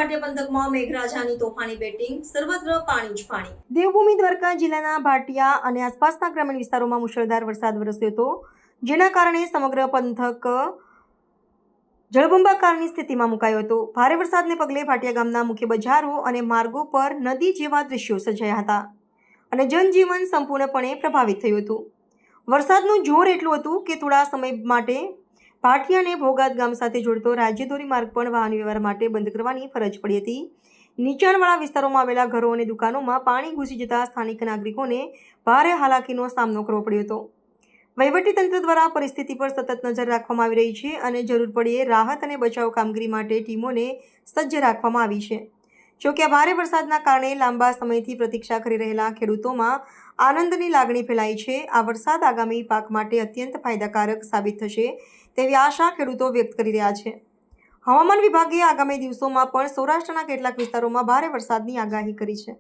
ભાટિયા પંથકમાં મેઘરાજાની તોફાની બેટિંગ, સર્વત્ર પાણી જ પાણી. દેવભૂમિ દ્વારકા જિલ્લાના ભાટિયા અને આસપાસના ગ્રામીણ વિસ્તારોમાં મુશળધાર વરસાદ વરસ્યો હતો, જેના કારણે સમગ્ર પંથક જળબંબાકારની સ્થિતિમાં મુકાયો હતો. ભારે વરસાદને પગલે ભાટિયા ગામના મુખ્ય બજારો અને માર્ગો પર નદી જેવા દ્રશ્યો સર્જાયા હતા અને જનજીવન સંપૂર્ણપણે પ્રભાવિત થયું હતું. વરસાદનું જોર એટલું હતું કે થોડા સમય માટે ભાટિયાને ભોગાત ગામ સાથે જોડતો રાજ્ય ધોરીમાર્ગ પણ વાહન વ્યવહાર માટે બંધ કરવાની ફરજ પડી હતી. નીચાણવાળા વિસ્તારોમાં આવેલા ઘરો અને દુકાનોમાં પાણી ઘૂસી જતા સ્થાનિક નાગરિકોને ભારે હાલાકીનો સામનો કરવો પડ્યો હતો. વહીવટીતંત્ર દ્વારા પરિસ્થિતિ પર સતત નજર રાખવામાં આવી રહી છે અને જરૂર પડ્યે રાહત અને બચાવ કામગીરી માટે ટીમોને સજ્જ રાખવામાં આવી છે. જોકે આ ભારે વરસાદના કારણે લાંબા સમયથી પ્રતીક્ષા કરી રહેલા ખેડૂતોમાં આનંદની લાગણી ફેલાઈ છે. આ વરસાદ આગામી પાક માટે અત્યંત ફાયદાકારક સાબિત થશે તેવી આશા ખેડૂતો વ્યક્ત કરી રહ્યા છે. હવામાન વિભાગે આગામી દિવસોમાં પણ સૌરાષ્ટ્રના કેટલાક વિસ્તારોમાં ભારે વરસાદની આગાહી કરી છે.